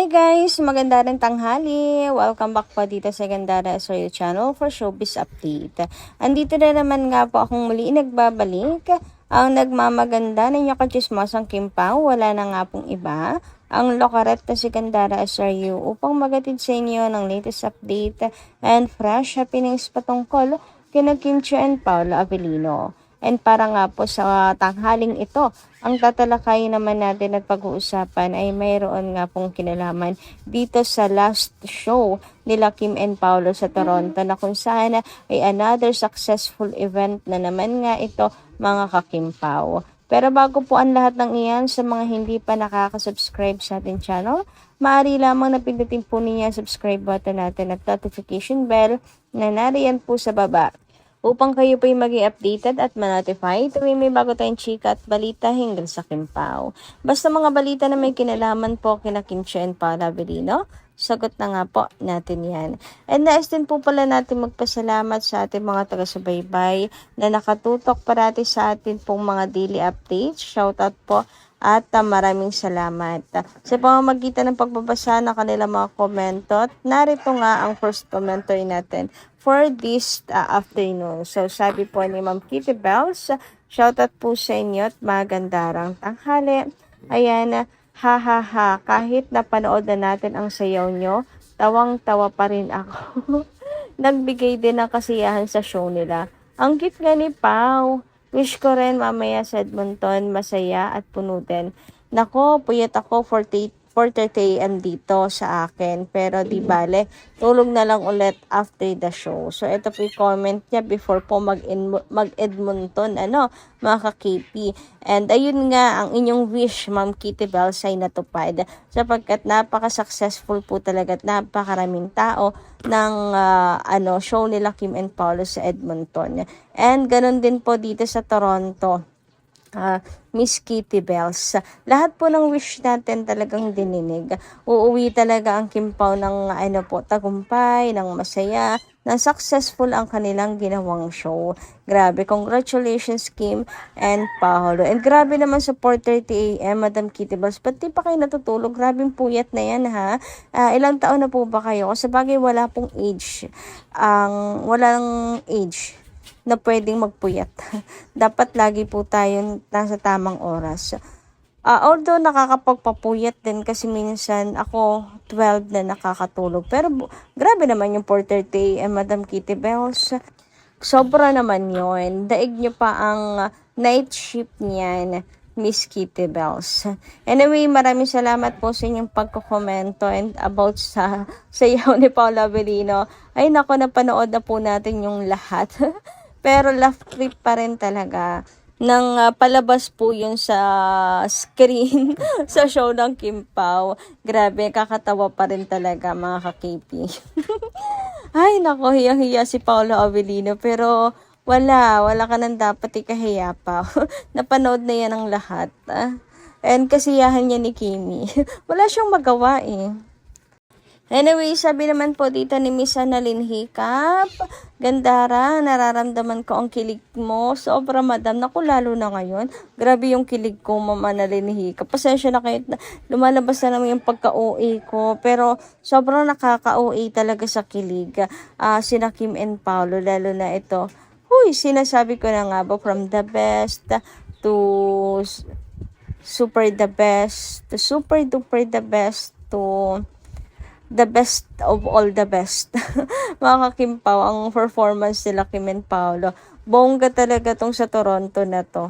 Hi guys! Maganda rin tanghali! Welcome back po dito sa Gandara SRU channel for showbiz update. Andito na naman nga po akong muli nagbabalik. Ang nagmamaganda ng yakachismosang Kim Pao, wala na nga pong iba. Ang lokaret na si Gandara SRU upang magatid sa inyo ng latest update and fresh happenings patungkol kina Kim Chiu and Paolo Avellino. And para nga po sa tanghaling ito, ang tatalakay naman natin at pag-uusapan ay mayroon nga pong kinalaman dito sa last show nila Kim and Paolo sa Toronto na kung saan ay another successful event na naman nga ito mga kakimpaw. Pero bago po ang lahat ng iyan, sa mga hindi pa nakaka-subscribe sa ating channel, maaari lamang na pindutin po ninyo ang subscribe button natin at notification bell na nariyan po sa baba upang kayo po'y maging updated at ma-notify tuwing may bago tayong chika at balita hinggil sa Kim Pao. Basta mga balita na may kinalaman po kina Kim Chiu and Paolo Avellino, sagot na nga po natin yan. And nais din po pala natin magpasalamat sa ating mga taga-subaybay na nakatutok parati sa atin pong mga daily updates. Shoutout po at maraming salamat. Sa pamamagitan ng pagbabasa ng kanilang mga komento, at narito nga ang first commentary natin for this afternoon. So sabi po ni Ma'am Kitty Bells, shoutout po sa inyo at magandarang tanghali. Ayan, ha ha ha, kahit napanood na natin ang sayaw nyo, tawang-tawa pa rin ako. Nagbigay din ng kasiyahan sa show nila. Ang cute nga ni Pao. Wish ko rin mamaya sa Edmonton masaya at puno din. Nako, puyat ako 4:30 AM dito sa akin. Pero di bale, tulog na lang ulit after the show. So ito po yung comment niya before po mag-Edmonton, mga ka-KP. And ayun nga, ang inyong wish, Ma'am Kitty Bells, ay natupad. Sapagkat napaka-successful po talaga at napakaraming tao ng show nila Kim and Paolo sa Edmonton. And ganun din po dito sa Toronto. Miss Kitty Bells. Lahat po ng wish natin talagang dininig. Uuwi talaga ang Kim Pao ng tagumpay, ng masaya, na successful ang kanilang ginawang show. Grabe, congratulations Kim and Paolo. And grabe naman sa 4:30 AM, Madam Kitty Bells. Ba't di pa kayo natutulog? Grabing puyat na yan ha. Ilang taon na po ba kayo? Sa bagay wala pong age. Walang age na pwedeng magpuyat. Dapat lagi po tayo nasa tamang oras. Although nakakapagpapuyat din kasi minsan ako 12 na nakakatulog. Pero grabe naman yung 4:30 AM, Madam Kitty Bells. Sobra naman yun. Daig nyo pa ang night shift niyan, Miss Kitty Bells. Anyway, maraming salamat po sa inyong pagkokomento and about sa sayaw ni Paolo Avellino. Ay nako, napanood na po natin yung lahat. Pero laugh trip pa rin talaga. Nang palabas po yun sa screen sa show ng Kim Pao. Grabe, kakatawa pa rin talaga mga ka-KP. Ay, nako, hiyang-hiya si Paolo Avellino. Pero wala ka nang dapat ikahiya pa. Napanood na yan ang lahat. And kasiyahan niya ni Kimi. Wala siyang magawa eh. Anyway, sabi naman po dito ni Miss Annalyn Hiccup, Gandara, nararamdaman ko ang kilig mo. Sobra madam. Naku, lalo na ngayon. Grabe yung kilig ko, Ma'am Annalyn Hiccup. Pasensya na kahit lumalabas na naman yung pagka-OA ko. Pero sobrang nakaka-OA talaga sa kilig. Sina Kim and Paolo, lalo na ito. Huy, sinasabi ko na nga ba, from the best to super the best, to super duper the best, to the best of all the best. Mga kakimpaw, ang performance nila Kim and Paolo. Bongga talaga tong sa Toronto na to.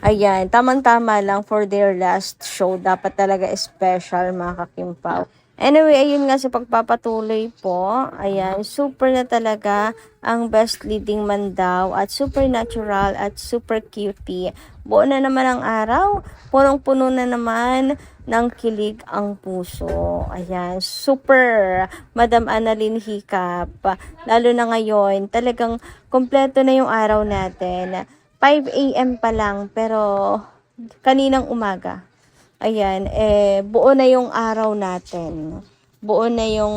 Ayan, tamang-tama lang for their last show. Dapat talaga special, mga kakimpaw. Anyway, ayun nga sa pagpapatuloy po. Ayan, super na talaga ang best leading man daw at super natural at super cutie. Buo na naman ang araw. Punong-puno na naman ng kilig ang puso. Ayan, super Madam Annalyn Hiccup. Lalo na ngayon, talagang kompleto na yung araw natin. 5 AM pa lang, pero kaninang umaga. Ayan, buo na yung araw natin. Buo na yung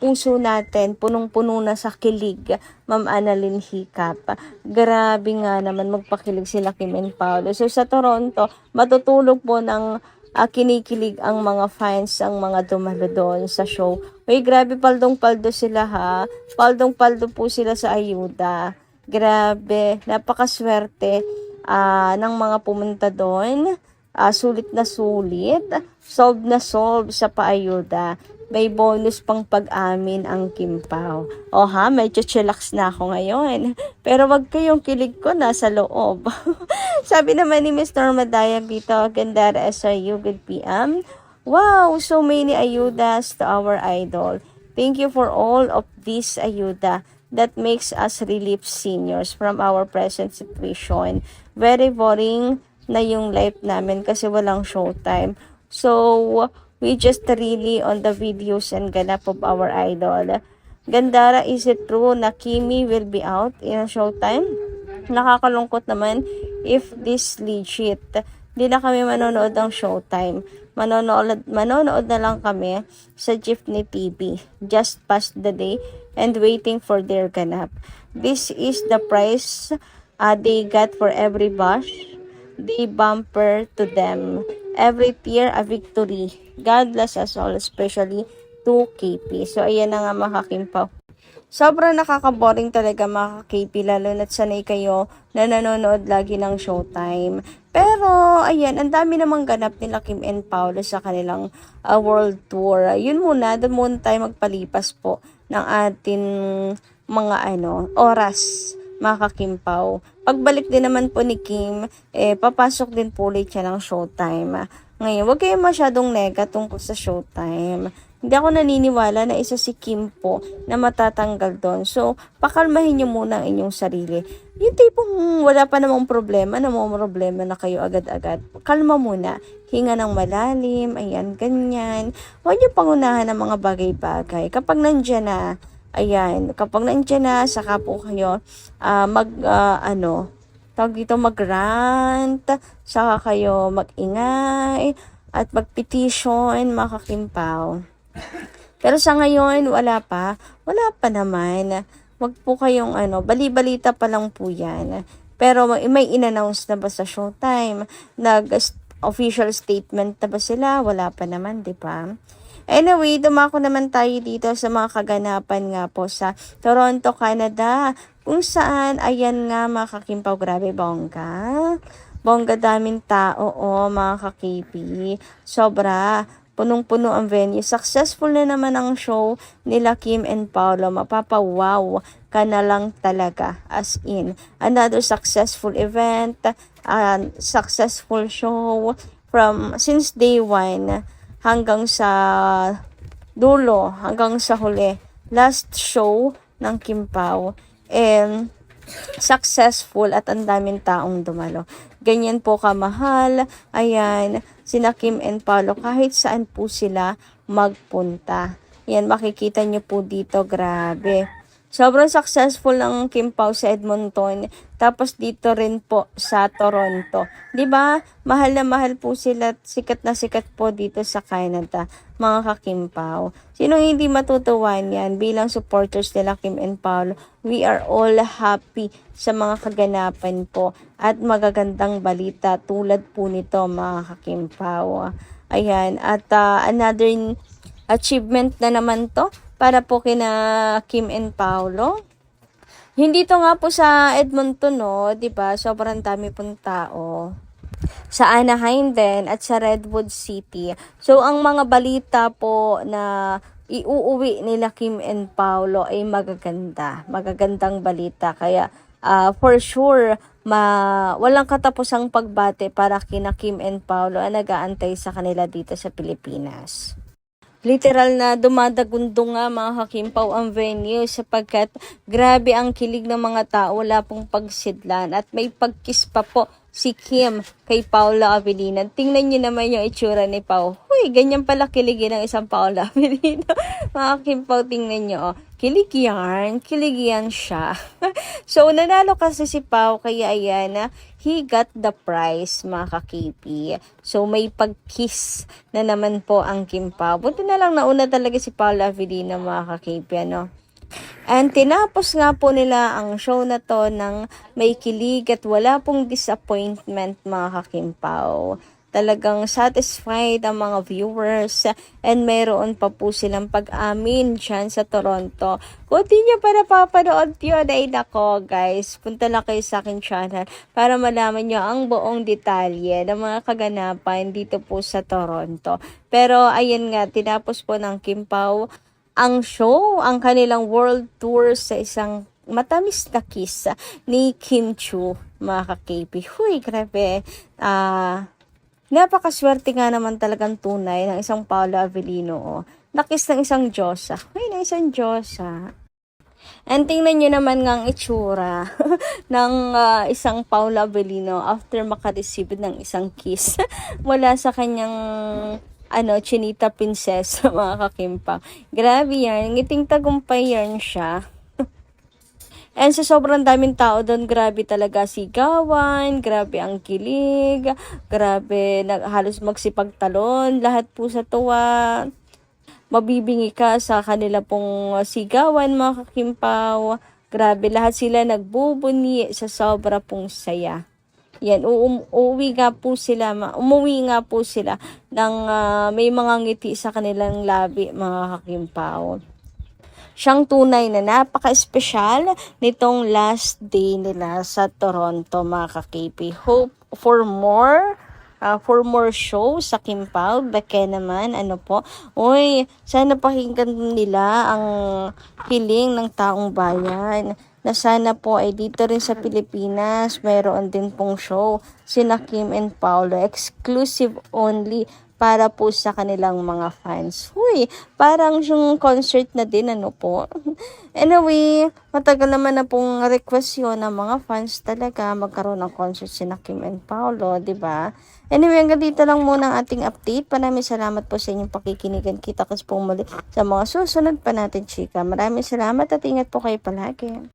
puso natin, punong-puno na sa kilig, Ma'am Annalyn Hiccup. Grabe nga naman magpakilig sila Kim and Paolo. So sa Toronto, matutulog po ng kinikilig ang mga fans, ang mga dumalo doon sa show. Uy, grabe, paldong-paldo sila ha. Paldong-paldo po sila sa ayuda. Grabe, napakaswerte ng mga pumunta doon. Sulit na sulit, solve na solve sa paayuda. May bonus pang pag-amin ang Kimpaw. O ha, medyo chillax na ako ngayon. Pero wag kayong kilig ko, nasa loob. Sabi naman ni Miss Norma Dayag dito, Gandara SRU, good PM. Wow, so many ayudas to our idol. Thank you for all of this ayuda that makes us relief seniors from our present situation. Very boring na yung life namin kasi walang showtime. So, we just really on the videos and ganap of our idol. Gandara, is it true na Kimi will be out in a showtime? Nakakalungkot naman if this legit. Di na kami manonood ng showtime. Manonood na lang kami sa Jeepney TV. Just past the day and waiting for their ganap. This is the price they got for every bash. The bumper to them. Every tier a victory. God bless us all, especially to KP. So, ayan na nga mga Kimpaw. Sobrang nakaka-boring talaga mga KP, lalo na't sanay kayo na nanonood lagi ng showtime. Pero, ayan, ang dami namang ganap nila Kim and Paolo sa kanilang world tour. Yun muna, doon muna tayo magpalipas po ng ating mga oras, mga Kimpaw. Pagbalik din naman po ni Kim, papasok din po ulit siya ng showtime. Ngayon, huwag kayo masyadong nega tungkol sa showtime. Hindi ako naniniwala na isa si Kim po na matatanggal doon. So, pakalmahin nyo muna ang inyong sarili. Yung tipong wala pa namang problema, problema na kayo agad-agad. Kalma muna. Hinga ng malalim, ayan, ganyan. Huwag nyo pangunahan ng mga bagay-bagay. Kapag nandyan na, saka po kayo mag-rant, saka kayo mag-ingay, at mag-petition, mga Kimpaw. Pero sa ngayon, wala pa naman. Wag po kayong bali-balita pa lang po yan. Pero may in-announce na ba sa showtime? Official statement na ba sila? Wala pa naman, di ba? Anyway, dumako naman tayo dito sa mga kaganapan nga po sa Toronto, Canada. Kung saan, ayan nga mga Kimpaw, grabe bongga. Bongga daming tao, mga kakipi. Sobra. Punong-puno ang venue. Successful na naman ang show nila Kim and Paolo. Mapapawaw ka na lang talaga. As in, another successful event, successful show since day one hanggang sa dulo, hanggang sa huli. Last show ng Kimpaw. And successful at ang daming taong dumalo. Ganyan po kamahal. Ayan, sina Kim and Paolo, kahit saan po sila magpunta. Yan, makikita nyo po dito, grabe. Sobrang successful ng Kimpaw sa Edmonton. Tapos dito rin po sa Toronto. 'Di ba? Mahal na mahal po sila, sikat na sikat po dito sa Canada, mga kakimpaw. Sino hindi matutuwa niyan bilang supporters nila Kim and Paolo? We are all happy sa mga kaganapan po at magagandang balita tulad po nito, mga kakimpaw. Ayan, at another achievement na naman to para po kina Kim and Paolo. Hindi to nga po sa Edmonton, no, 'di ba? Sobrang dami pong tao. Sa Anaheim din at sa Redwood City. So ang mga balita po na iuuwi nila Kim and Paolo ay magagandang balita. Kaya for sure walang katapusang pagbate para kina Kim and Paolo ang nag-aantay sa kanila dito sa Pilipinas. Literal na dumadagundong nga, mga kakimpaw, ang venue sapagkat grabe ang kilig ng mga tao, wala pong pagsidlan at may pagkiss pa po si Kim kay Paula Avellino. Tingnan niyo naman yung itsura ni Pau. Huy, ganyan pala kiligin ng isang Paula Avellino. Mga kakimpaw, tingnan niyo. Kilig yan siya. So, nanalo kasi si Pau, kaya ayan, he got the prize, mga kakipi. So, may pag-kiss na naman po ang Kim Pau. Buti na lang nauna talaga si Paula Avellino, mga kakipi, And tinapos nga po nila ang show na to ng may kilig at wala pong disappointment, mga kakimpaw. talagang satisfied ang mga viewers and meron pa po silang pag-amin dyan sa Toronto. Kung di nyo pa napapanood yun, ay nako guys, punta lang kayo sa akin channel para malaman nyo ang buong detalye ng mga kaganapan dito po sa Toronto. Pero ayun nga, tinapos po ng Kim Pao ang show, ang kanilang world tour sa isang matamis na kiss ni Kim Chu, mga ka-KP. Huy, grabe. Napakaswerte nga naman talagang tunay ng isang Paolo Avellino. Oh. Nakis ng isang Diyosa. Huy, ng isang Diyosa. And tingnan nyo naman nga ang itsura ng isang Paolo Avellino after makareceive ng isang kiss mula sa kanyang Chinita Princess, mga kakimpang. Grabe yan. Ngiting tagumpay yan siya. And sa sobrang daming tao doon, grabe talaga sigawan, grabe ang kilig, grabe halos magsipagtalon, lahat po sa tuwa. Mabibingi ka sa kanila pong sigawan, mga kakimpaw. Grabe, lahat sila nagbubuni sa sobra pong saya. Yan, umuwi nga po sila ng may mga ngiti sa kanilang labi, mga kakimpaw. Siyang tunay na napaka-espesyal nitong last day nila sa Toronto, mga ka-KP. Hope for more shows sa Kim Pao. Beke naman, uy, sana pakinggan nila ang hiling ng taong bayan na sana po ay dito rin sa Pilipinas mayroon din pong show sina Kim and Paolo, exclusive only para po sa kanilang mga fans. Huy, parang yung concert na din, po. Anyway, matagal naman na pong request yun ng mga fans talaga magkaroon ng concert sina Kim and Paolo, di ba? Anyway, hanggang dito lang muna ang ating update. Maraming salamat po sa inyong pakikinigan. Kita kasi po muli sa mga susunod pa natin, chika. Maraming salamat at ingat po kayo palagi.